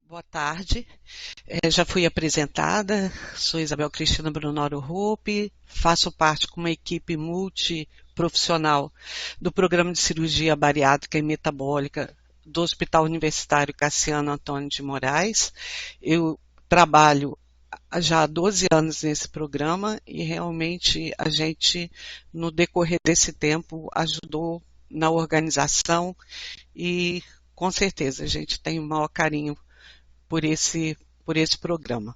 Boa tarde. Já fui apresentada, sou Isabel Cristina Brunoro Ruppe, faço parte com uma equipe multiprofissional do Programa de Cirurgia Bariátrica e Metabólica do Hospital Universitário Cassiano Antônio de Moraes. Eu trabalho já há 12 anos nesse programa e realmente a gente, no decorrer desse tempo, ajudou na organização e com certeza a gente tem o maior carinho por esse programa.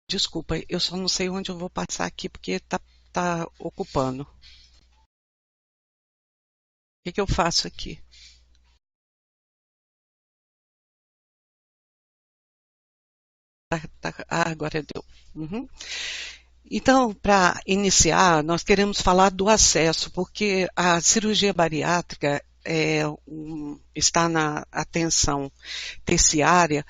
Desculpa, eu só não sei onde eu vou passar aqui porque tá ocupando. O que eu faço aqui? Agora deu. Uhum. Então, para iniciar, nós queremos falar do acesso, porque a cirurgia bariátrica está na atenção terciária,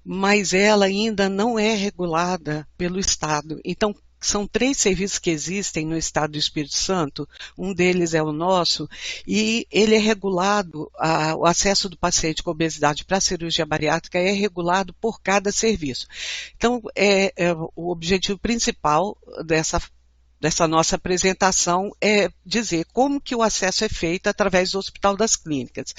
mas ela ainda não é regulada pelo Estado. Então, são 3 serviços que existem no Estado do Espírito Santo, um deles é o nosso, e ele é regulado, o acesso do paciente com obesidade para a cirurgia bariátrica é regulado por cada serviço. Então, o objetivo principal dessa nossa apresentação é dizer como que o acesso é feito através do Hospital das Clínicas,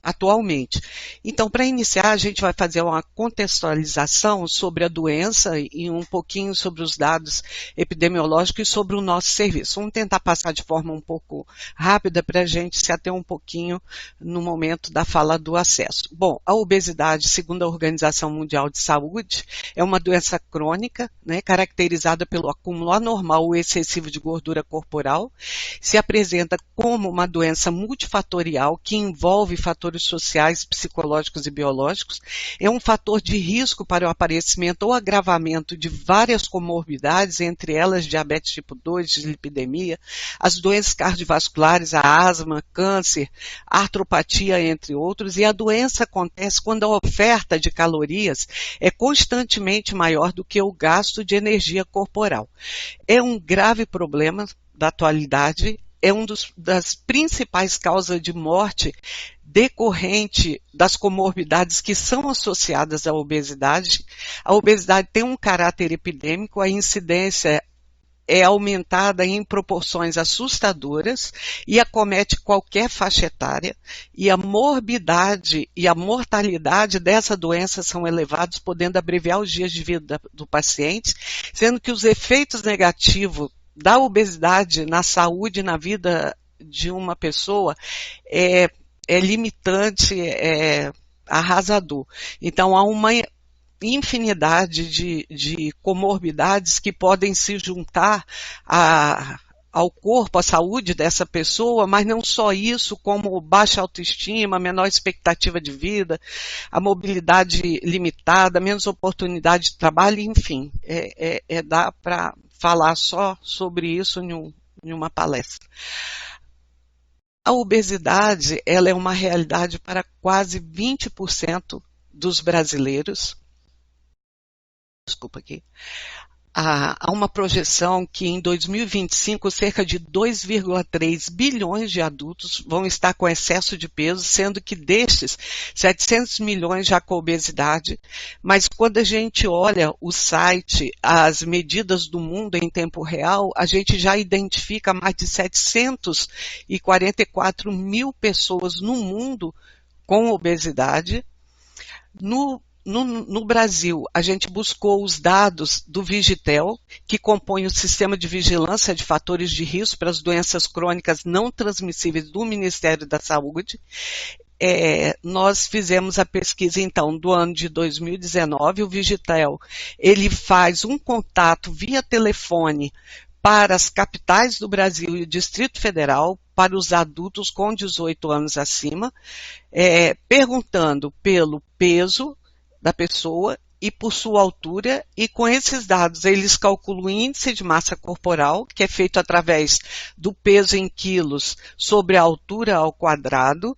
atualmente. Então, para iniciar, a gente vai fazer uma contextualização sobre a doença e um pouquinho sobre os dados epidemiológicos e sobre o nosso serviço. Vamos tentar passar de forma um pouco rápida para a gente se ater um pouquinho no momento da fala do acesso. Bom, a obesidade, segundo a Organização Mundial de Saúde, é uma doença crônica, né, caracterizada pelo acúmulo anormal ou excessivo de gordura corporal, se apresenta como uma doença multifatorial que envolve fatores sociais, psicológicos e biológicos, é um fator de risco para o aparecimento ou agravamento de várias comorbidades, entre elas diabetes tipo 2, dislipidemia, as doenças cardiovasculares, a asma, câncer, artropatia, entre outros, e a doença acontece quando a oferta de calorias é constantemente maior do que o gasto de energia corporal. É um grave problema da atualidade, é das principais causas de morte decorrente das comorbidades que são associadas à obesidade. A obesidade tem um caráter epidêmico, a incidência é aumentada em proporções assustadoras e acomete qualquer faixa etária, e a morbidade e a mortalidade dessa doença são elevados, podendo abreviar os dias de vida do paciente, sendo que os efeitos negativos da obesidade na saúde e na vida de uma pessoa é limitante, é arrasador. Então, há uma infinidade de comorbidades que podem se juntar ao corpo, à saúde dessa pessoa, mas não só isso, como baixa autoestima, menor expectativa de vida, a mobilidade limitada, menos oportunidade de trabalho, enfim, dá para falar só sobre isso em uma palestra. A obesidade, ela é uma realidade para quase 20% dos brasileiros. Desculpa aqui. Há uma projeção que em 2025 cerca de 2,3 bilhões de adultos vão estar com excesso de peso, sendo que destes 700 milhões já com obesidade, mas quando a gente olha o site, as medidas do mundo em tempo real, a gente já identifica mais de 744 mil pessoas no mundo com obesidade. No Brasil, a gente buscou os dados do Vigitel, que compõe o Sistema de Vigilância de Fatores de Risco para as Doenças Crônicas Não Transmissíveis do Ministério da Saúde. Nós fizemos a pesquisa, então, do ano de 2019. O Vigitel, ele faz um contato via telefone para as capitais do Brasil e o Distrito Federal, para os adultos com 18 anos acima, perguntando pelo peso da pessoa e por sua altura, e com esses dados eles calculam o índice de massa corporal, que é feito através do peso em quilos sobre a altura ao quadrado,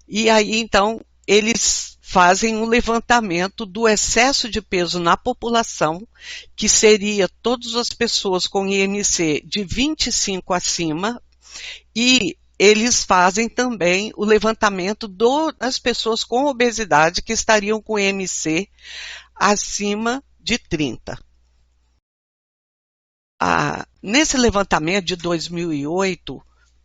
e aí então eles fazem um levantamento do excesso de peso na população, que seria todas as pessoas com IMC de 25 acima, e eles fazem também o levantamento das pessoas com obesidade que estariam com IMC acima de 30. Nesse levantamento de 2008,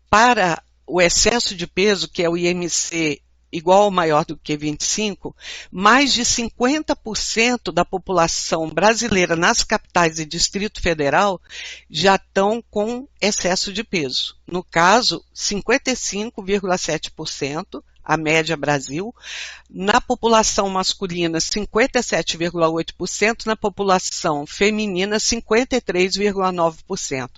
para o excesso de peso, que é o IMC igual ou maior do que 25, mais de 50% da população brasileira nas capitais e Distrito Federal já estão com excesso de peso. No caso, 55,7%, a média Brasil. Na população masculina, 57,8%, na população feminina, 53,9%.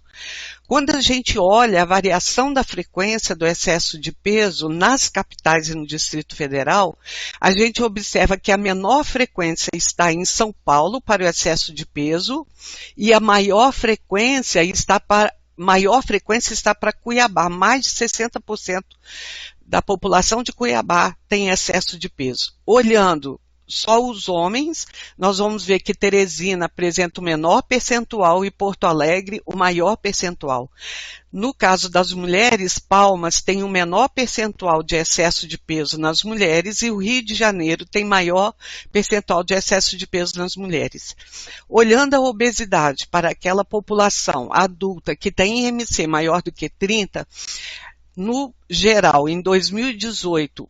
Quando a gente olha a variação da frequência do excesso de peso nas capitais e no Distrito Federal, a gente observa que a menor frequência está em São Paulo para o excesso de peso e a maior frequência está para Cuiabá. Mais de 60% da população de Cuiabá tem excesso de peso. Olhando só os homens, nós vamos ver que Teresina apresenta o menor percentual e Porto Alegre o maior percentual. No caso das mulheres, Palmas tem o menor percentual de excesso de peso nas mulheres e o Rio de Janeiro tem maior percentual de excesso de peso nas mulheres. Olhando a obesidade para aquela população adulta que tem IMC maior do que 30, no geral, em 2018,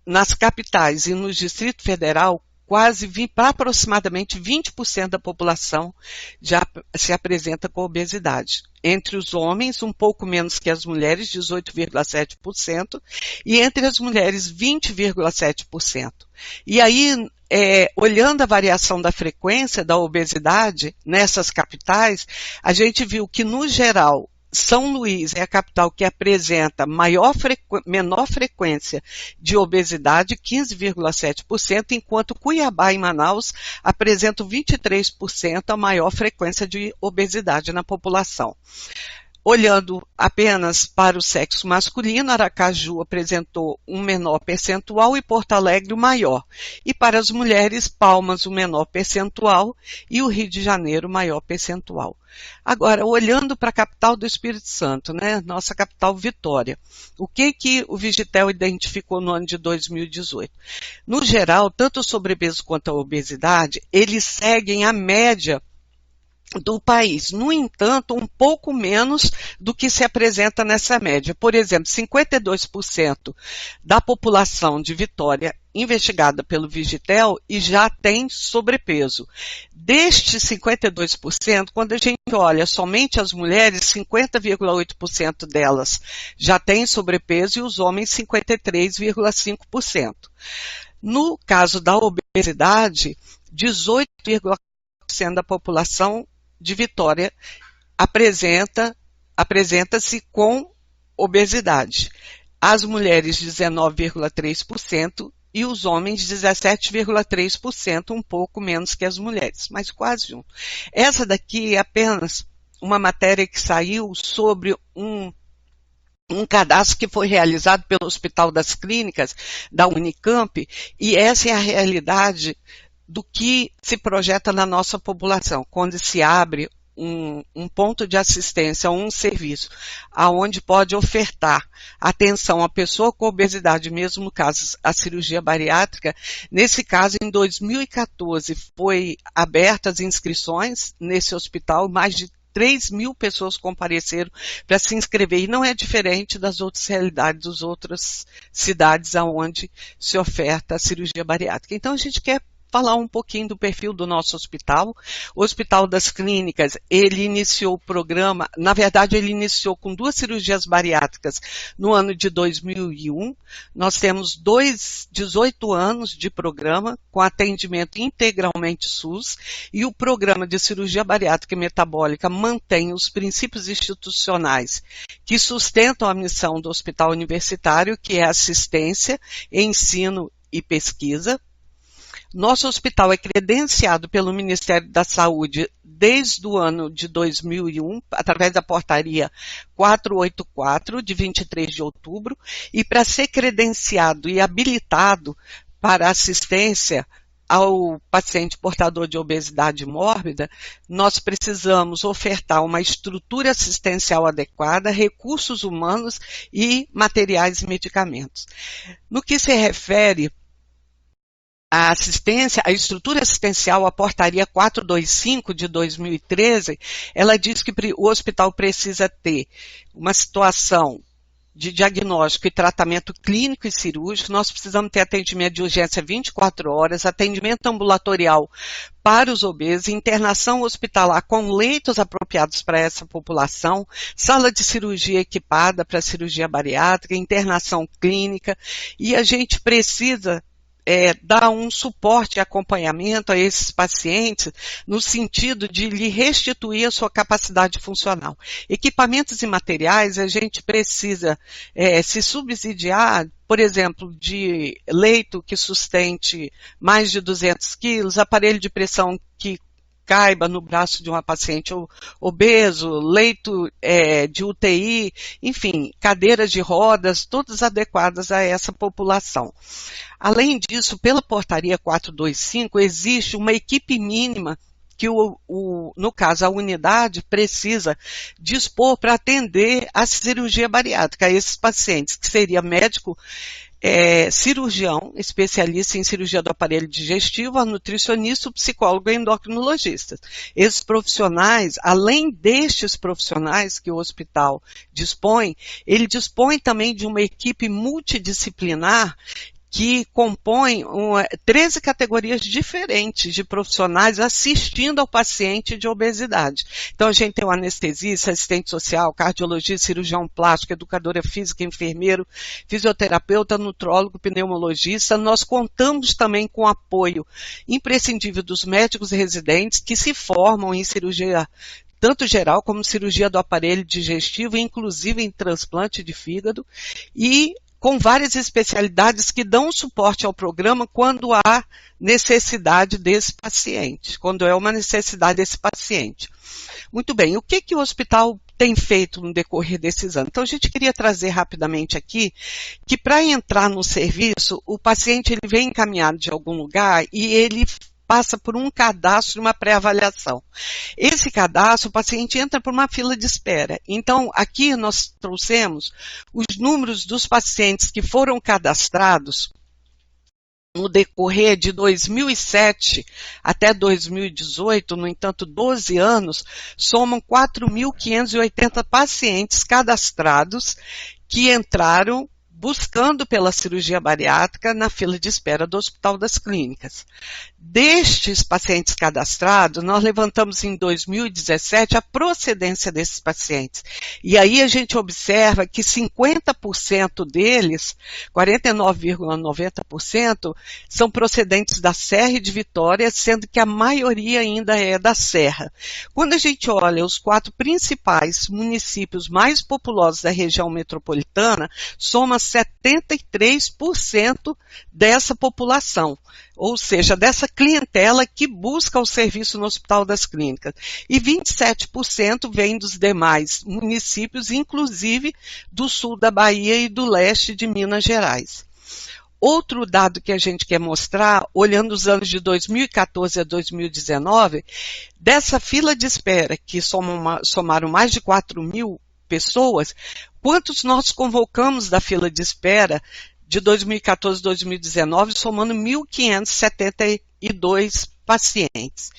nas capitais e no Distrito Federal, para aproximadamente 20% da população já se apresenta com obesidade. Entre os homens, um pouco menos que as mulheres, 18,7%, e entre as mulheres, 20,7%. E aí, olhando a variação da frequência da obesidade nessas capitais, a gente viu que, no geral, São Luís é a capital que apresenta menor frequência de obesidade, 15,7%, enquanto Cuiabá e Manaus apresentam 23% a maior frequência de obesidade na população. Olhando apenas para o sexo masculino, Aracaju apresentou um menor percentual e Porto Alegre o maior. E para as mulheres, Palmas o menor percentual e o Rio de Janeiro o maior percentual. Agora, olhando para a capital do Espírito Santo, né, nossa capital Vitória, o que o Vigitel identificou no ano de 2018? No geral, tanto o sobrepeso quanto a obesidade, eles seguem a média do país. No entanto, um pouco menos do que se apresenta nessa média. Por exemplo, 52% da população de Vitória investigada pelo Vigitel e já tem sobrepeso. Destes 52%, quando a gente olha somente as mulheres, 50,8% delas já têm sobrepeso e os homens 53,5%. No caso da obesidade, 18,4% da população de Vitória apresenta-se com obesidade. As mulheres 19,3% e os homens 17,3%, um pouco menos que as mulheres, mas quase um. Essa daqui é apenas uma matéria que saiu sobre um cadastro que foi realizado pelo Hospital das Clínicas da Unicamp, e essa é a realidade do que se projeta na nossa população, quando se abre um ponto de assistência, um serviço, aonde pode ofertar atenção à pessoa com obesidade, mesmo no caso a cirurgia bariátrica. Nesse caso, em 2014, foi abertas inscrições nesse hospital, mais de 3.000 pessoas compareceram para se inscrever, e não é diferente das outras realidades, das outras cidades onde se oferta a cirurgia bariátrica. Então, a gente quer falar um pouquinho do perfil do nosso hospital. O Hospital das Clínicas, ele iniciou o programa, na verdade ele iniciou com 2 cirurgias bariátricas no ano de 2001. Nós temos 18 anos de programa com atendimento integralmente SUS, e o programa de cirurgia bariátrica e metabólica mantém os princípios institucionais que sustentam a missão do hospital universitário, que é assistência, ensino e pesquisa. Nosso hospital é credenciado pelo Ministério da Saúde desde o ano de 2001, através da portaria 484, de 23 de outubro, e para ser credenciado e habilitado para assistência ao paciente portador de obesidade mórbida, nós precisamos ofertar uma estrutura assistencial adequada, recursos humanos e materiais e medicamentos. No que se refere à assistência, a estrutura assistencial, a portaria 425 de 2013, ela diz que o hospital precisa ter uma situação de diagnóstico e tratamento clínico e cirúrgico, nós precisamos ter atendimento de urgência 24 horas, atendimento ambulatorial para os obesos, internação hospitalar com leitos apropriados para essa população, sala de cirurgia equipada para cirurgia bariátrica, internação clínica, e a gente precisa dar um suporte e acompanhamento a esses pacientes no sentido de lhe restituir a sua capacidade funcional. Equipamentos e materiais, a gente precisa se subsidiar, por exemplo, de leito que sustente mais de 200 quilos, aparelho de pressão que caiba no braço de uma paciente obeso, leito de UTI, enfim, cadeiras de rodas, todas adequadas a essa população. Além disso, pela portaria 425, existe uma equipe mínima que, no caso, a unidade precisa dispor para atender a cirurgia bariátrica, a esses pacientes, que seria médico, cirurgião, especialista em cirurgia do aparelho digestivo, a nutricionista, o psicólogo e endocrinologista. Esses profissionais, além destes profissionais que o hospital dispõe, ele dispõe também de uma equipe multidisciplinar que compõe 13 categorias diferentes de profissionais assistindo ao paciente de obesidade. Então, a gente tem o anestesista, assistente social, cardiologista, cirurgião plástico, educadora física, enfermeiro, fisioterapeuta, nutrólogo, pneumologista. Nós contamos também com o apoio imprescindível dos médicos residentes que se formam em cirurgia tanto geral como cirurgia do aparelho digestivo, inclusive em transplante de fígado, e com várias especialidades que dão suporte ao programa quando há necessidade desse paciente, quando é uma necessidade desse paciente. Muito bem, o que o hospital tem feito no decorrer desses anos? Então, a gente queria trazer rapidamente aqui que para entrar no serviço, o paciente ele vem encaminhado de algum lugar e ele passa por um cadastro e uma pré-avaliação. Esse cadastro, o paciente entra por uma fila de espera. Então, aqui nós trouxemos os números dos pacientes que foram cadastrados no decorrer de 2007 até 2018, no entanto, 12 anos, somam 4.580 pacientes cadastrados que entraram buscando pela cirurgia bariátrica na fila de espera do Hospital das Clínicas. Destes pacientes cadastrados, nós levantamos em 2017 a procedência desses pacientes. E aí a gente observa que 50% deles, 49,90%, são procedentes da Serra e de Vitória, sendo que a maioria ainda é da Serra. Quando a gente olha os 4 principais municípios mais populosos da região metropolitana, soma 73% dessa população, ou seja, dessa clientela que busca o serviço no Hospital das Clínicas. E 27% vem dos demais municípios, inclusive do sul da Bahia e do leste de Minas Gerais. Outro dado que a gente quer mostrar, olhando os anos de 2014 a 2019, dessa fila de espera, que somaram mais de 4.000 pessoas, quantos nós convocamos da fila de espera de 2014 a 2019, somando 1.572 pacientes.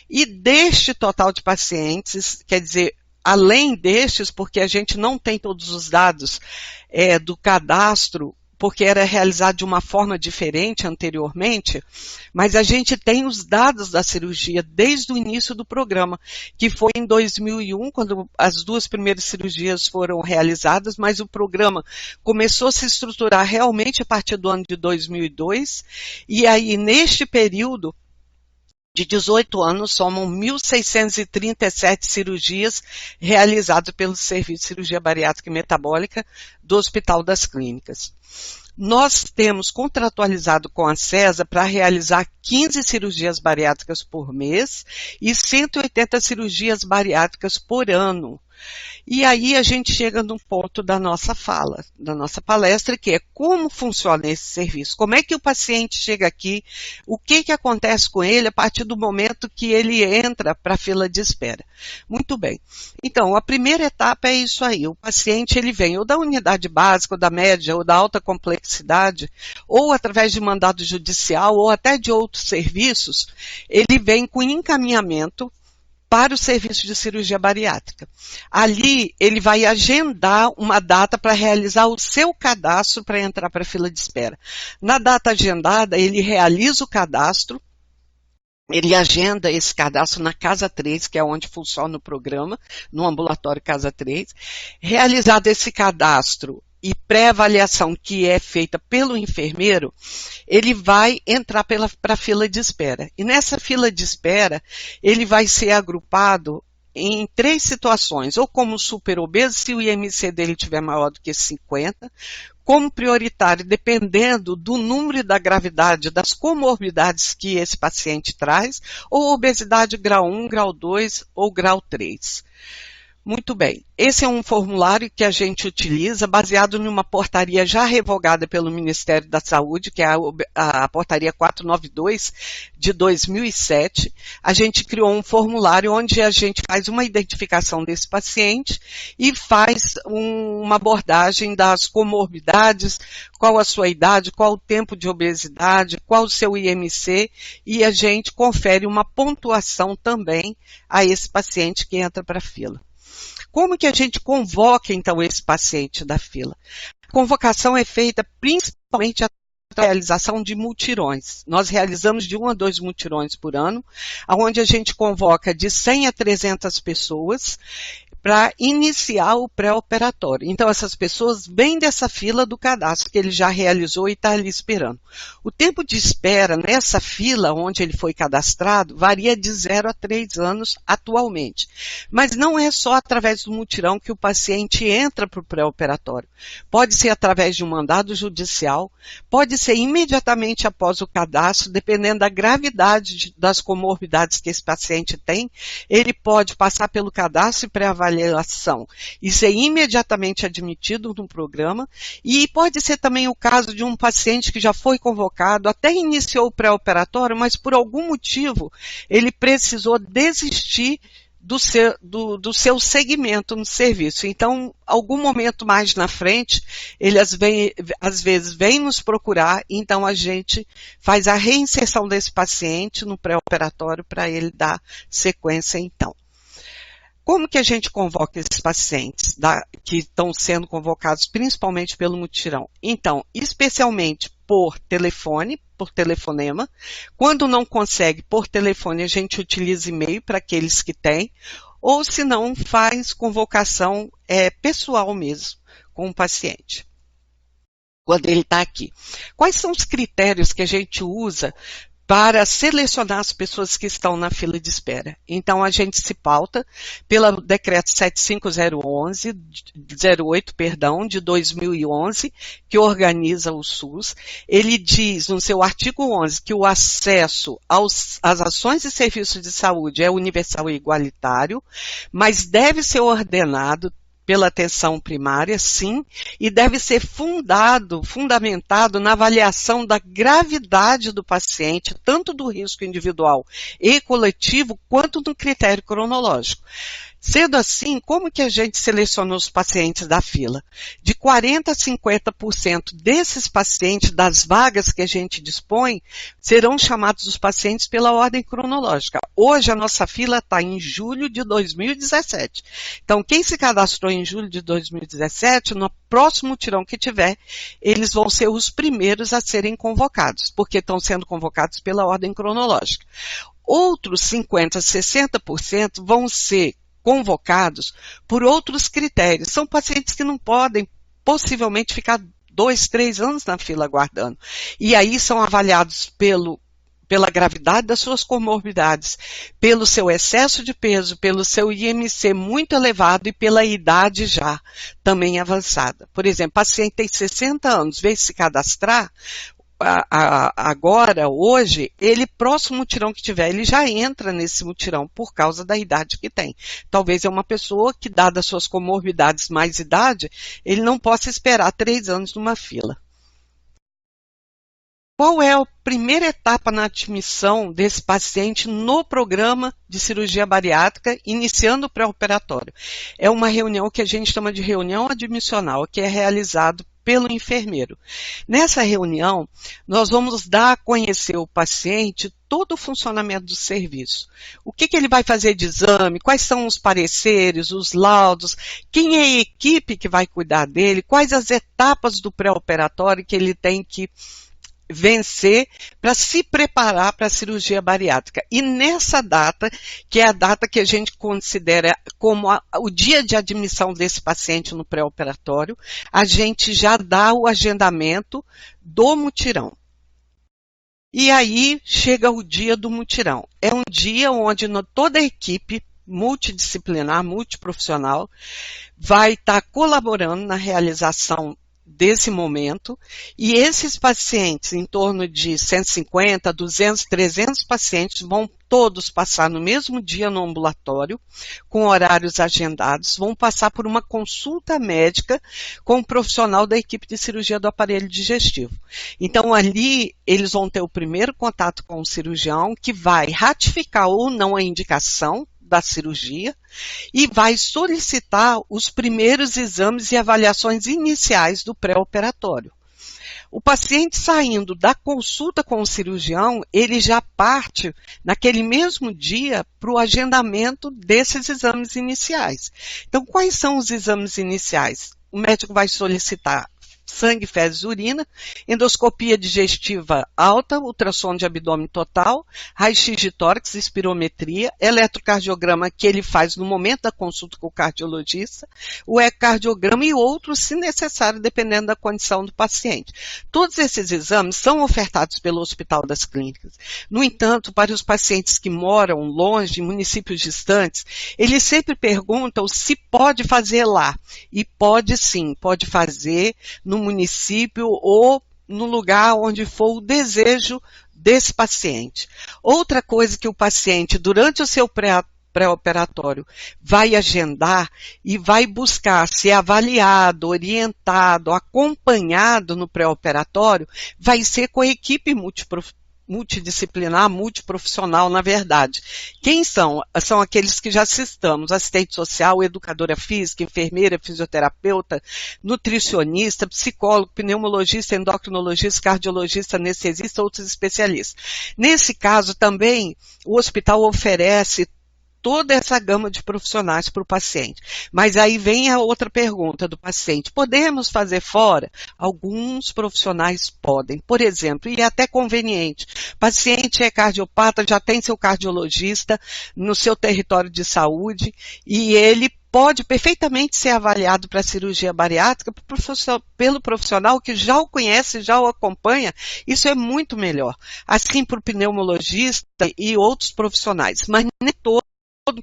E deste total de pacientes, quer dizer, além destes, porque a gente não tem todos os dados do cadastro, porque era realizado de uma forma diferente anteriormente, mas a gente tem os dados da cirurgia desde o início do programa, que foi em 2001, quando as 2 primeiras cirurgias foram realizadas, mas o programa começou a se estruturar realmente a partir do ano de 2002, e aí neste período de 18 anos, somam 1.637 cirurgias realizadas pelo Serviço de Cirurgia Bariátrica e Metabólica do Hospital das Clínicas. Nós temos contratualizado com a CESA para realizar 15 cirurgias bariátricas por mês e 180 cirurgias bariátricas por ano. E aí a gente chega num ponto da nossa fala, da nossa palestra, que é como funciona esse serviço, como é que o paciente chega aqui, o que que acontece com ele a partir do momento que ele entra para a fila de espera. Muito bem. Então, a primeira etapa é isso aí, o paciente ele vem ou da unidade básica, ou da média, ou da alta complexidade, ou através de mandado judicial, ou até de outros serviços, ele vem com encaminhamento para o serviço de cirurgia bariátrica. Ali, ele vai agendar uma data para realizar o seu cadastro para entrar para a fila de espera. Na data agendada, ele realiza o cadastro, ele agenda esse cadastro na Casa 3, que é onde funciona o programa, no ambulatório Casa 3. Realizado esse cadastro e pré-avaliação que é feita pelo enfermeiro, ele vai entrar para a fila de espera. E nessa fila de espera, ele vai ser agrupado em 3 situações, ou como superobeso, se o IMC dele tiver maior do que 50, como prioritário, dependendo do número e da gravidade das comorbidades que esse paciente traz, ou obesidade grau 1, grau 2 ou grau 3. Muito bem, esse é um formulário que a gente utiliza baseado numa portaria já revogada pelo Ministério da Saúde, que é a portaria 492 de 2007. A gente criou um formulário onde a gente faz uma identificação desse paciente e faz uma abordagem das comorbidades, qual a sua idade, qual o tempo de obesidade, qual o seu IMC, e a gente confere uma pontuação também a esse paciente que entra para a fila. Como que a gente convoca, então, esse paciente da fila? A convocação é feita principalmente a realização de mutirões. Nós realizamos de 1 a 2 mutirões por ano, onde a gente convoca de 100 a 300 pessoas para iniciar o pré-operatório. Então, essas pessoas vêm dessa fila do cadastro que ele já realizou e está ali esperando. O tempo de espera nessa fila onde ele foi cadastrado varia de 0 a 3 anos atualmente. Mas não é só através do mutirão que o paciente entra para o pré-operatório. Pode ser através de um mandado judicial, pode ser imediatamente após o cadastro, dependendo da gravidade das comorbidades que esse paciente tem, ele pode passar pelo cadastro e pré-avaliação e ser imediatamente admitido no programa, e pode ser também o caso de um paciente que já foi convocado, até iniciou o pré-operatório, mas por algum motivo ele precisou desistir do seu segmento no serviço. Então, algum momento mais na frente, ele às vezes vem nos procurar, então a gente faz a reinserção desse paciente no pré-operatório para ele dar sequência então. Como que a gente convoca esses pacientes que estão sendo convocados principalmente pelo mutirão? Então, especialmente por telefone, por telefonema. Quando não consegue por telefone, a gente utiliza e-mail para aqueles que têm, ou se não, faz convocação pessoal mesmo com o paciente, quando ele está aqui. Quais são os critérios que a gente usa para selecionar as pessoas que estão na fila de espera? Então, a gente se pauta pelo decreto 75008, de 2011, que organiza o SUS. Ele diz no seu artigo 11 que o acesso às ações e serviços de saúde é universal e igualitário, mas deve ser ordenado pela atenção primária, sim, e deve ser fundamentado na avaliação da gravidade do paciente, tanto do risco individual e coletivo, quanto no critério cronológico. Sendo assim, como que a gente seleciona os pacientes da fila? De 40% a 50% desses pacientes, das vagas que a gente dispõe, serão chamados os pacientes pela ordem cronológica. Hoje a nossa fila está em julho de 2017. Então, quem se cadastrou em julho de 2017, no próximo mutirão que tiver, eles vão ser os primeiros a serem convocados, porque estão sendo convocados pela ordem cronológica. Outros 50% a 60% vão ser convocados por outros critérios. São pacientes que não podem possivelmente ficar 2, 3 anos na fila aguardando. E aí são avaliados pela gravidade das suas comorbidades, pelo seu excesso de peso, pelo seu IMC muito elevado e pela idade já também avançada. Por exemplo, paciente tem 60 anos, veio se cadastrar, agora, hoje, ele, próximo mutirão que tiver, ele já entra nesse mutirão por causa da idade que tem. Talvez é uma pessoa que, dadas suas comorbidades mais idade, ele não possa esperar 3 anos numa fila. Qual é a primeira etapa na admissão desse paciente no programa de cirurgia bariátrica, iniciando o pré-operatório? É uma reunião que a gente chama de reunião admissional, que é realizado pelo enfermeiro. Nessa reunião, nós vamos dar a conhecer ao paciente todo o funcionamento do serviço. O que ele vai fazer de exame, quais são os pareceres, os laudos, quem é a equipe que vai cuidar dele, quais as etapas do pré-operatório que ele tem que vencer para se preparar para a cirurgia bariátrica. E nessa data, que é a data que a gente considera como o dia de admissão desse paciente no pré-operatório, a gente já dá o agendamento do mutirão. E aí chega o dia do mutirão. É um dia onde toda a equipe multidisciplinar, multiprofissional, vai estar colaborando na realização desse momento, e esses pacientes, em torno de 150, 200, 300 pacientes, vão todos passar no mesmo dia no ambulatório, com horários agendados, vão passar por uma consulta médica com um profissional da equipe de cirurgia do aparelho digestivo. Então, ali, eles vão ter o primeiro contato com o cirurgião, que vai ratificar ou não a indicação da cirurgia e vai solicitar os primeiros exames e avaliações iniciais do pré-operatório. O paciente saindo da consulta com o cirurgião, ele já parte naquele mesmo dia para o agendamento desses exames iniciais. Então, quais são os exames iniciais? O médico vai solicitar sangue, fezes, urina, endoscopia digestiva alta, ultrassom de abdômen total, raio-x de tórax, espirometria, eletrocardiograma que ele faz no momento da consulta com o cardiologista, o ecocardiograma e outros, se necessário, dependendo da condição do paciente. Todos esses exames são ofertados pelo Hospital das Clínicas. No entanto, para os pacientes que moram longe, em municípios distantes, eles sempre perguntam se pode fazer lá. E pode sim, pode fazer no município ou no lugar onde for o desejo desse paciente. Outra coisa que o paciente, durante o seu pré-operatório, vai agendar e vai buscar ser avaliado, orientado, acompanhado no pré-operatório, vai ser com a equipe multidisciplinar, multiprofissional, na verdade. Quem são? São aqueles que já citamos: assistente social, educadora física, enfermeira, fisioterapeuta, nutricionista, psicólogo, pneumologista, endocrinologista, cardiologista, anestesista, outros especialistas. Nesse caso também, o hospital oferece toda essa gama de profissionais para o paciente. Mas aí vem a outra pergunta do paciente: podemos fazer fora? Alguns profissionais podem. Por exemplo, e é até conveniente, o paciente é cardiopata, já tem seu cardiologista no seu território de saúde e ele pode perfeitamente ser avaliado para a cirurgia bariátrica pelo profissional que já o conhece, já o acompanha. Isso é muito melhor. Assim, para o pneumologista e outros profissionais. Mas nem todo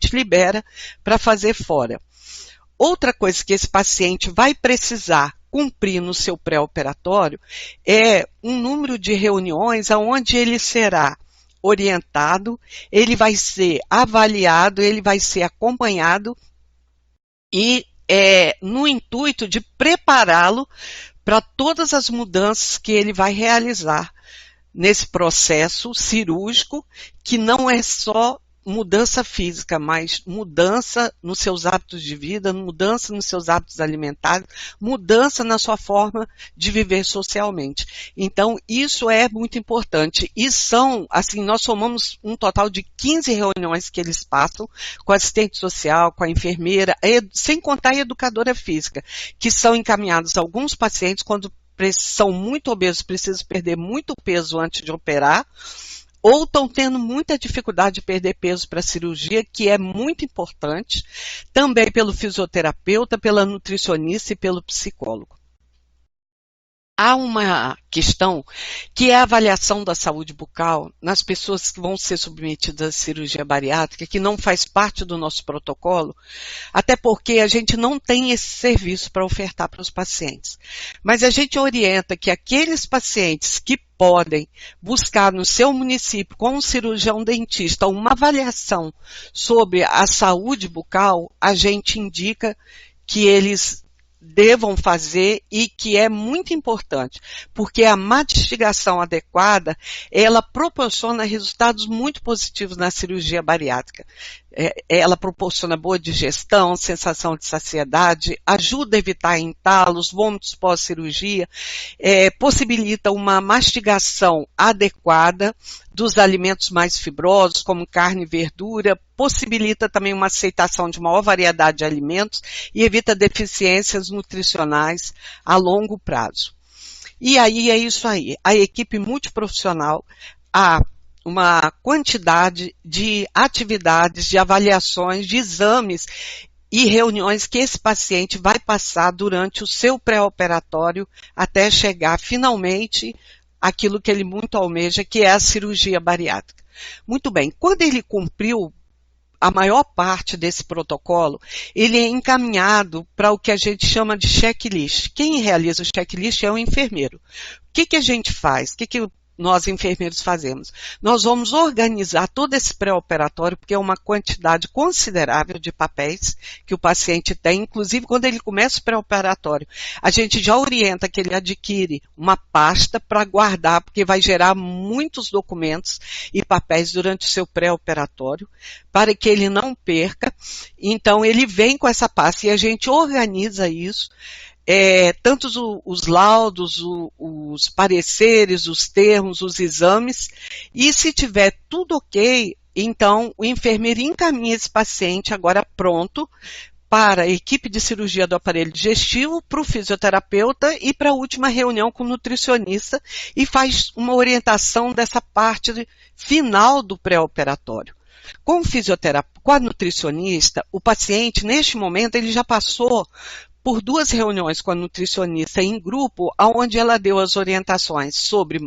te libera para fazer fora. Outra coisa que esse paciente vai precisar cumprir no seu pré-operatório é um número de reuniões onde ele será orientado, ele vai ser avaliado, ele vai ser acompanhado e no intuito de prepará-lo para todas as mudanças que ele vai realizar nesse processo cirúrgico, que não é só mudança física, mas mudança nos seus hábitos de vida, mudança nos seus hábitos alimentares, mudança na sua forma de viver socialmente. Então, isso é muito importante. E são, assim, nós somamos um total de 15 reuniões que eles passam com a assistente social, com a enfermeira, sem contar a educadora física, que são encaminhados alguns pacientes quando são muito obesos, precisam perder muito peso antes de operar, ou estão tendo muita dificuldade de perder peso para a cirurgia, que é muito importante, também pelo fisioterapeuta, pela nutricionista e pelo psicólogo. há uma questão que é a avaliação da saúde bucal nas pessoas que vão ser submetidas à cirurgia bariátrica, que não faz parte do nosso protocolo, até porque a gente não tem esse serviço para ofertar para os pacientes. Mas a gente orienta que aqueles pacientes que podem buscar no seu município, com um cirurgião dentista, uma avaliação sobre a saúde bucal, a gente indica que eles devam fazer e que é muito importante, porque a mastigação adequada, ela proporciona resultados muito positivos na cirurgia bariátrica. Ela proporciona boa digestão, sensação de saciedade, ajuda a evitar entalos, vômitos pós-cirurgia, possibilita uma mastigação adequada dos alimentos mais fibrosos, como carne e verdura, possibilita também uma aceitação de maior variedade de alimentos e evita deficiências nutricionais a longo prazo. E aí é isso aí, a equipe multiprofissional, há uma quantidade de atividades, de avaliações, de exames e reuniões que esse paciente vai passar durante o seu pré-operatório até chegar finalmente àquilo que ele muito almeja, que é a cirurgia bariátrica. Muito bem, quando ele cumpriu a maior parte desse protocolo, ele é encaminhado para o que a gente chama de checklist. Quem realiza o checklist é o enfermeiro. O que a gente faz? O que nós enfermeiros fazemos? Nós vamos organizar todo esse pré-operatório, porque é uma quantidade considerável de papéis que o paciente tem, inclusive quando ele começa o pré-operatório. A gente já orienta que ele adquire uma pasta para guardar, porque vai gerar muitos documentos e papéis durante o seu pré-operatório, para que ele não perca. Então ele vem com essa pasta e a gente organiza isso. Tanto os laudos, os pareceres, os termos, os exames, e se tiver tudo ok, então o enfermeiro encaminha esse paciente agora pronto para a equipe de cirurgia do aparelho digestivo, para o fisioterapeuta e para a última reunião com o nutricionista e faz uma orientação dessa parte final do pré-operatório. Com o fisioterapeuta, com a nutricionista, o paciente, neste momento, ele já passou por 2 reuniões com a nutricionista em grupo, onde ela deu as orientações sobre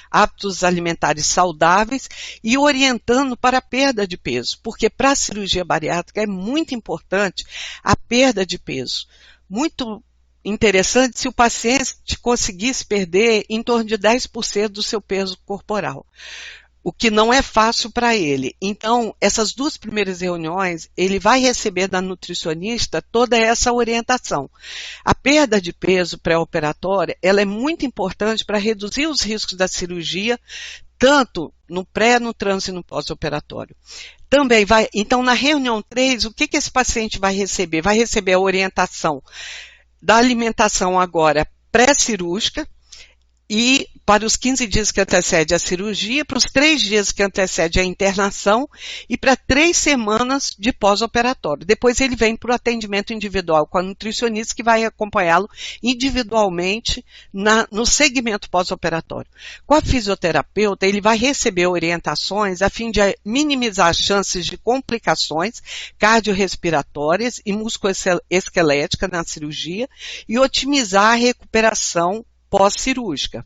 hábitos alimentares saudáveis e orientando para a perda de peso, porque para a cirurgia bariátrica é muito importante a perda de peso. Muito interessante se o paciente conseguisse perder em torno de 10% do seu peso corporal, o que não é fácil para ele. Então, essas 2 primeiras reuniões, ele vai receber da nutricionista toda essa orientação. A perda de peso pré-operatória, ela é muito importante para reduzir os riscos da cirurgia, tanto no pré, no trans e no pós-operatório. Também vai, então na reunião 3, o que esse paciente vai receber? Vai receber a orientação da alimentação agora pré-cirúrgica, e para os 15 dias que antecede a cirurgia, para os 3 dias que antecede a internação e para 3 semanas de pós-operatório. Depois ele vem para o atendimento individual com a nutricionista que vai acompanhá-lo individualmente no segmento pós-operatório. Com a fisioterapeuta, ele vai receber orientações a fim de minimizar as chances de complicações cardiorrespiratórias e musculoesqueléticas na cirurgia e otimizar a recuperação pós-cirúrgica.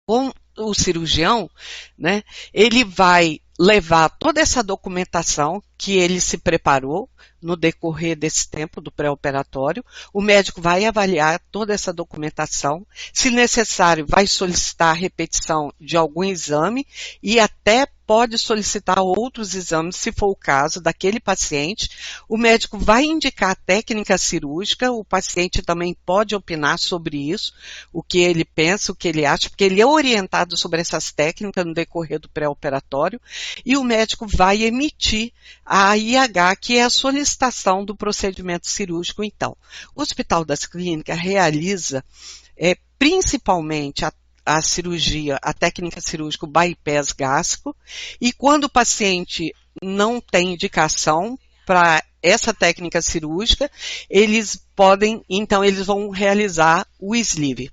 Com o cirurgião, né, ele vai levar toda essa documentação que ele se preparou no decorrer desse tempo do pré-operatório. O médico vai avaliar toda essa documentação. Se necessário, vai solicitar a repetição de algum exame e até pode solicitar outros exames, se for o caso, daquele paciente. O médico vai indicar a técnica cirúrgica, o paciente também pode opinar sobre isso, o que ele pensa, o que ele acha, porque ele é orientado sobre essas técnicas no decorrer do pré-operatório, e o médico vai emitir a IH, que é a solicitação do procedimento cirúrgico. Então, o Hospital das Clínicas realiza principalmente a cirurgia, a técnica cirúrgica bypass gástrico, e quando o paciente não tem indicação para essa técnica cirúrgica, eles vão realizar o sleeve.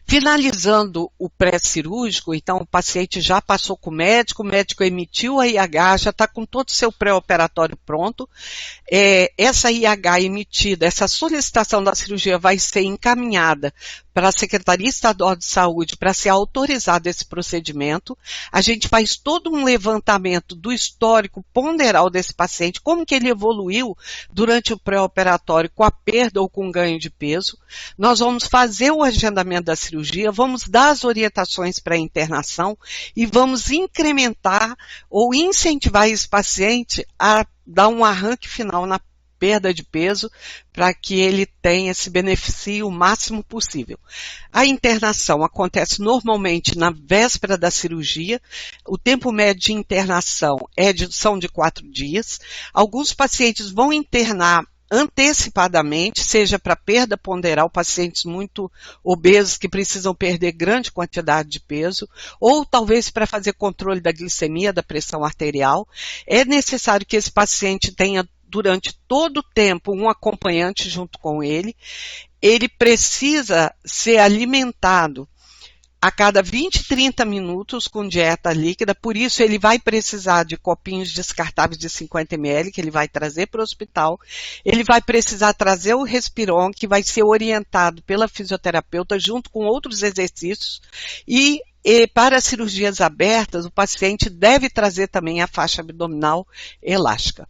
Finalizando o pré-cirúrgico, então o paciente já passou com o médico emitiu a IH, já está com todo o seu pré-operatório pronto. Essa IH emitida, essa solicitação da cirurgia vai ser encaminhada para a Secretaria Estadual de Saúde para ser autorizado esse procedimento. A gente faz todo um levantamento do histórico ponderal desse paciente, como que ele evoluiu durante o pré-operatório com a perda ou com ganho de peso. Nós vamos fazer o agendamento da cirurgia, vamos dar as orientações para a internação e vamos incrementar ou incentivar esse paciente a dar um arranque final na perda de peso para que ele tenha esse benefício o máximo possível. A internação acontece normalmente na véspera da cirurgia. O tempo médio de internação são de 4 dias. Alguns pacientes vão internar antecipadamente, seja para perda ponderal, pacientes muito obesos que precisam perder grande quantidade de peso, ou talvez para fazer controle da glicemia, da pressão arterial. É necessário que esse paciente tenha durante todo o tempo um acompanhante junto com ele. Ele precisa ser alimentado a cada 20, 30 minutos com dieta líquida, por isso ele vai precisar de copinhos descartáveis de 50 ml, que ele vai trazer para o hospital. Ele vai precisar trazer o Respiron, que vai ser orientado pela fisioterapeuta junto com outros exercícios. E para cirurgias abertas, o paciente deve trazer também a faixa abdominal elástica.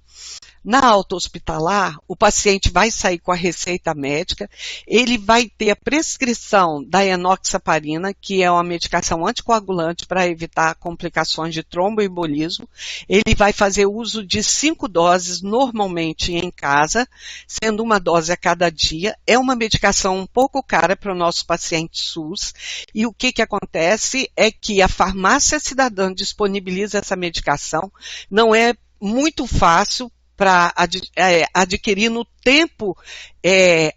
Na alta hospitalar, o paciente vai sair com a receita médica, ele vai ter a prescrição da enoxaparina, que é uma medicação anticoagulante para evitar complicações de tromboembolismo. Ele vai fazer uso de 5 doses normalmente em casa, sendo uma dose a cada dia. É uma medicação um pouco cara para o nosso paciente SUS. E o que acontece é que a farmácia cidadã disponibiliza essa medicação, não é muito fácil para adquirir no tempo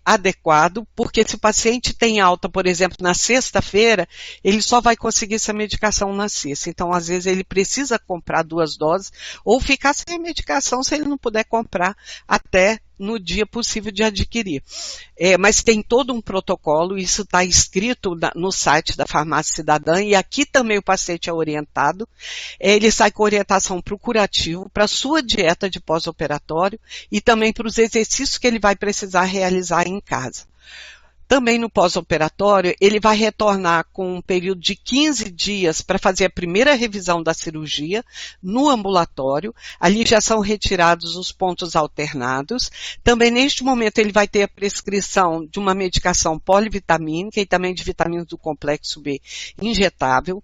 adequado, porque se o paciente tem alta, por exemplo, na sexta-feira, ele só vai conseguir essa medicação na sexta. Então, às vezes, ele precisa comprar 2 doses ou ficar sem a medicação se ele não puder comprar até no dia possível de adquirir. Mas tem todo um protocolo, isso está escrito no site da Farmácia Cidadã, e aqui também o paciente é orientado. Ele sai com orientação para o curativo, para a sua dieta de pós-operatório e também para os exercícios que ele vai precisar realizar em casa. Também no pós-operatório, ele vai retornar com um período de 15 dias para fazer a primeira revisão da cirurgia no ambulatório. Ali já são retirados os pontos alternados. Também neste momento ele vai ter a prescrição de uma medicação polivitamínica e também de vitaminas do complexo B injetável.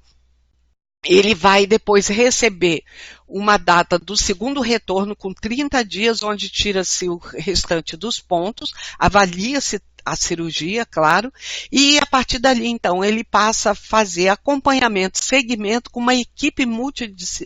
Ele vai depois receber uma data do segundo retorno com 30 dias, onde tira-se o restante dos pontos, avalia-se a cirurgia, claro, e a partir dali, então, ele passa a fazer acompanhamento, segmento com uma equipe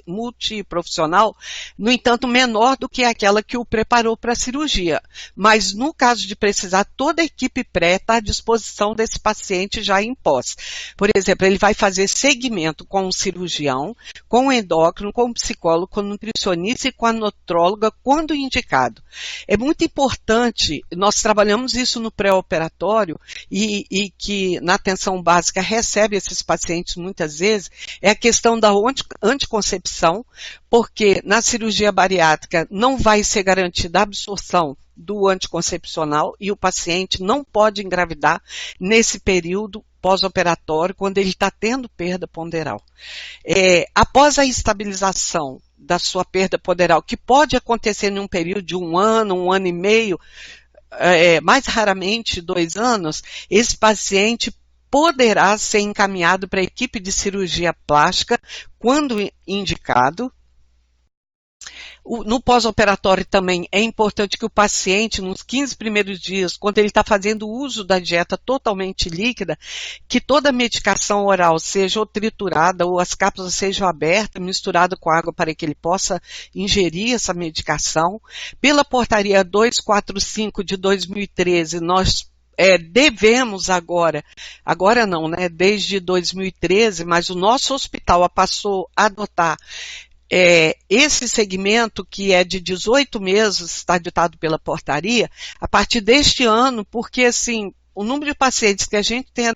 multiprofissional, no entanto, menor do que aquela que o preparou para a cirurgia. Mas, no caso de precisar, toda a equipe pré está à disposição desse paciente já em pós. Por exemplo, ele vai fazer segmento com o cirurgião, com o endócrino, com o psicólogo, com o nutricionista e com a nutróloga, quando indicado. É muito importante, nós trabalhamos isso no pré-operatório e que na atenção básica recebe esses pacientes muitas vezes, é a questão da anticoncepção, porque na cirurgia bariátrica não vai ser garantida a absorção do anticoncepcional e o paciente não pode engravidar nesse período pós-operatório, quando ele está tendo perda ponderal. Após a estabilização da sua perda ponderal, que pode acontecer em um período de 1 ano e meio, mais raramente 2 anos, esse paciente poderá ser encaminhado para a equipe de cirurgia plástica quando indicado. No pós-operatório também é importante que o paciente, nos 15 primeiros dias, quando ele está fazendo uso da dieta totalmente líquida, que toda a medicação oral seja ou triturada ou as cápsulas sejam abertas, misturada com água para que ele possa ingerir essa medicação. Pela portaria 245 de 2013, nós devemos agora não, né? Desde 2013, mas o nosso hospital passou a adotar esse segmento que é de 18 meses, está ditado pela portaria, a partir deste ano, porque assim, o número de pacientes que a gente tem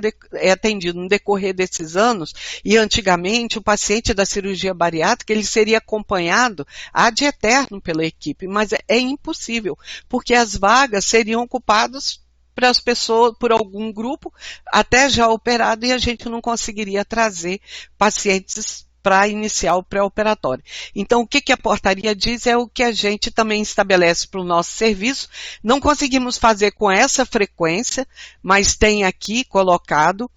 atendido no decorrer desses anos, e antigamente o paciente da cirurgia bariátrica, ele seria acompanhado ad eterno pela equipe, mas é impossível, porque as vagas seriam ocupadas para as pessoas, por algum grupo, até já operado, e a gente não conseguiria trazer pacientes para iniciar o pré-operatório. Então, o que a portaria diz é o que a gente também estabelece para o nosso serviço. Não conseguimos fazer com essa frequência, mas tem aqui colocado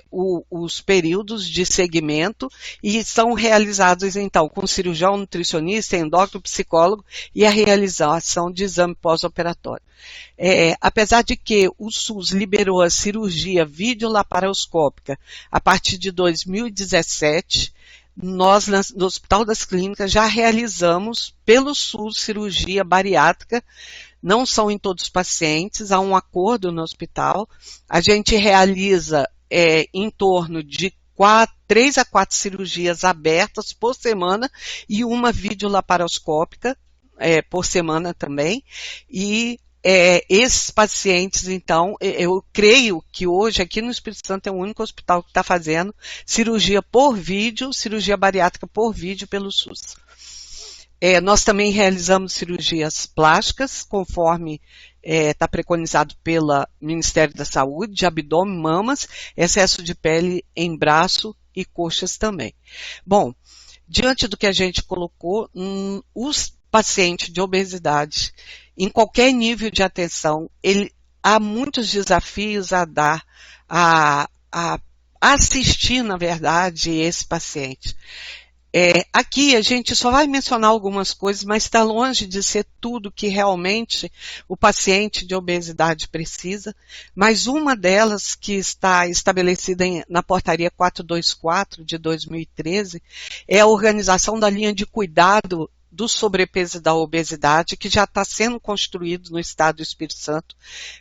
os períodos de segmento e são realizados, então, com cirurgião, nutricionista, endócrino, psicólogo e a realização de exame pós-operatório. Apesar de que o SUS liberou a cirurgia videolaparoscópica a partir de 2017, nós, no Hospital das Clínicas, já realizamos pelo SUS cirurgia bariátrica. Não são em todos os pacientes, há um acordo no hospital. A gente realiza em torno de 3 a 4 cirurgias abertas por semana e uma videolaparoscópica por semana também. E esses pacientes, então, eu creio que hoje aqui no Espírito Santo é o único hospital que está fazendo cirurgia por vídeo, cirurgia bariátrica por vídeo pelo SUS. Nós também realizamos cirurgias plásticas, conforme está preconizado pelo Ministério da Saúde, de abdômen, mamas, excesso de pele em braço e coxas também. Bom, diante do que a gente colocou, os pacientes de obesidade, em qualquer nível de atenção, há muitos desafios a dar, a assistir, na verdade, esse paciente. Aqui a gente só vai mencionar algumas coisas, mas está longe de ser tudo que realmente o paciente de obesidade precisa, mas uma delas que está estabelecida na portaria 424 de 2013 é a organização da linha de cuidado do sobrepeso e da obesidade, que já está sendo construído no Estado do Espírito Santo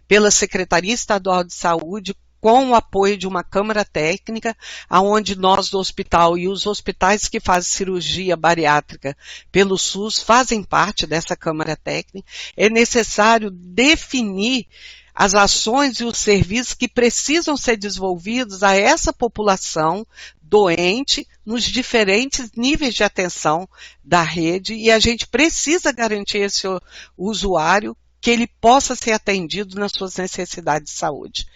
pela Secretaria Estadual de Saúde, com o apoio de uma câmara técnica, onde nós do hospital e os hospitais que fazem cirurgia bariátrica pelo SUS fazem parte dessa câmara técnica. É necessário definir as ações e os serviços que precisam ser desenvolvidos a essa população doente nos diferentes níveis de atenção da rede, e a gente precisa garantir esse usuário que ele possa ser atendido nas suas necessidades de saúde.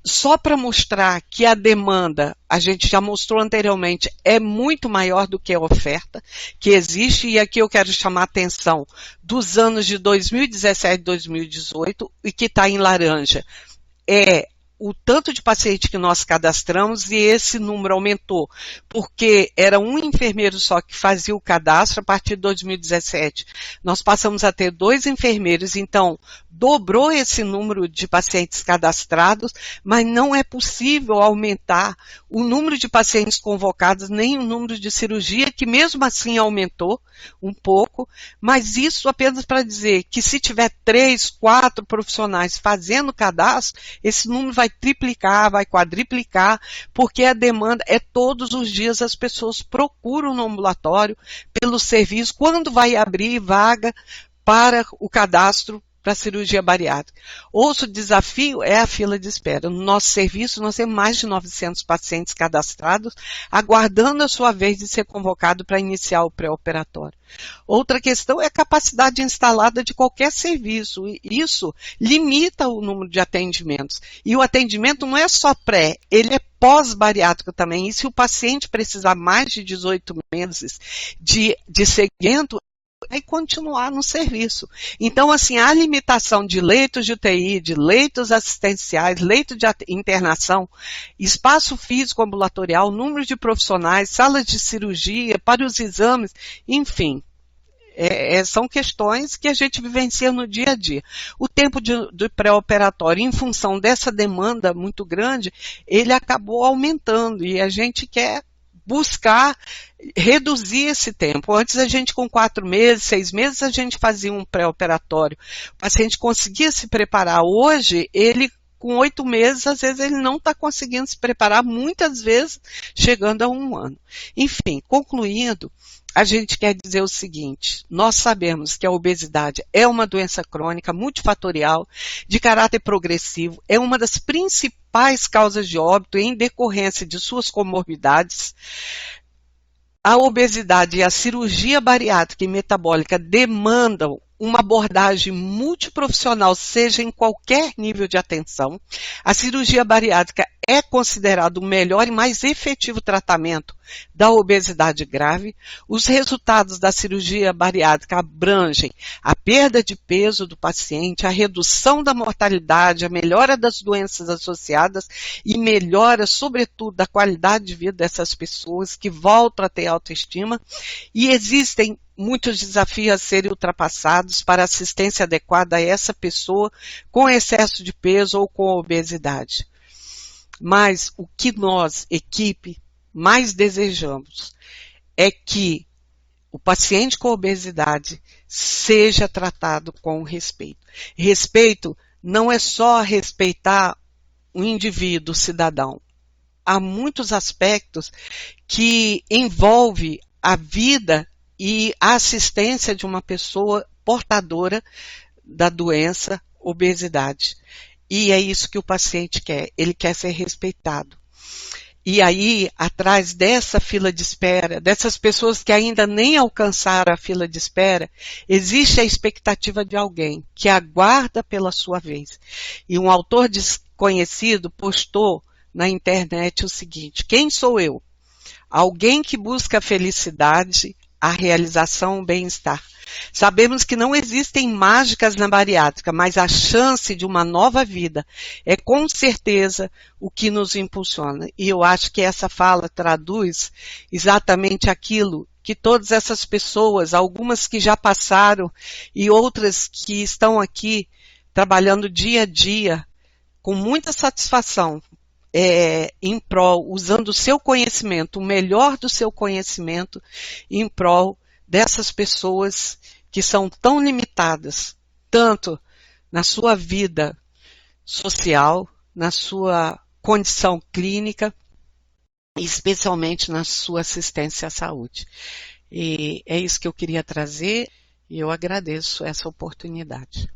Só para mostrar que a demanda, a gente já mostrou anteriormente, é muito maior do que a oferta que existe, e aqui eu quero chamar a atenção dos anos de 2017 e 2018, e que está em laranja, o tanto de paciente que nós cadastramos, e esse número aumentou, porque era um enfermeiro só que fazia o cadastro. A partir de 2017, nós passamos a ter 2 enfermeiros, então dobrou esse número de pacientes cadastrados, mas não é possível aumentar o número de pacientes convocados, nem o número de cirurgia, que mesmo assim aumentou um pouco, mas isso apenas para dizer que se tiver 3, 4 profissionais fazendo cadastro, esse número vai triplicar, vai quadriplicar, porque a demanda é todos os dias as pessoas procuram no ambulatório pelo serviço, quando vai abrir vaga para o cadastro para a cirurgia bariátrica. Outro desafio é a fila de espera. No nosso serviço, nós temos mais de 900 pacientes cadastrados, aguardando a sua vez de ser convocado para iniciar o pré-operatório. Outra questão é a capacidade instalada de qualquer serviço. Isso limita o número de atendimentos. E o atendimento não é só pré, ele é pós-bariátrico também. E se o paciente precisar mais de 18 meses de seguimento, vai continuar no serviço. Então, assim, a limitação de leitos de UTI, de leitos assistenciais, leitos de internação, espaço físico ambulatorial, número de profissionais, salas de cirurgia, para os exames, enfim, são questões que a gente vivencia no dia a dia. O tempo do pré-operatório, em função dessa demanda muito grande, ele acabou aumentando, e a gente quer buscar reduzir esse tempo. Antes a gente com 4 meses, 6 meses, a gente fazia um pré-operatório. O paciente conseguia se preparar. Hoje, ele com 8 meses, às vezes ele não está conseguindo se preparar, muitas vezes chegando a 1 ano. Enfim, concluindo, a gente quer dizer o seguinte: nós sabemos que a obesidade é uma doença crônica multifatorial, de caráter progressivo, é uma das principais causas de óbito em decorrência de suas comorbidades. A obesidade e a cirurgia bariátrica e metabólica demandam uma abordagem multiprofissional, seja em qualquer nível de atenção. A cirurgia bariátrica é considerado o melhor e mais efetivo tratamento da obesidade grave. Os resultados da cirurgia bariátrica abrangem a perda de peso do paciente, a redução da mortalidade, a melhora das doenças associadas e melhora, sobretudo, da qualidade de vida dessas pessoas que voltam a ter autoestima. E existem muitos desafios a serem ultrapassados para assistência adequada a essa pessoa com excesso de peso ou com obesidade. Mas o que nós, equipe, mais desejamos é que o paciente com obesidade seja tratado com respeito. Respeito não é só respeitar o indivíduo, o cidadão. Há muitos aspectos que envolvem a vida e a assistência de uma pessoa portadora da doença obesidade. E é isso que o paciente quer, ele quer ser respeitado. E aí, atrás dessa fila de espera, dessas pessoas que ainda nem alcançaram a fila de espera, existe a expectativa de alguém que aguarda pela sua vez. E um autor desconhecido postou na internet o seguinte: quem sou eu? Alguém que busca a felicidade, a realização, o bem-estar. Sabemos que não existem mágicas na bariátrica, mas a chance de uma nova vida é com certeza o que nos impulsiona. E eu acho que essa fala traduz exatamente aquilo que todas essas pessoas, algumas que já passaram e outras que estão aqui trabalhando dia a dia, com muita satisfação, em prol, usando o seu conhecimento, o melhor do seu conhecimento, em prol dessas pessoas que são tão limitadas, tanto na sua vida social, na sua condição clínica, e especialmente na sua assistência à saúde. E é isso que eu queria trazer, e eu agradeço essa oportunidade.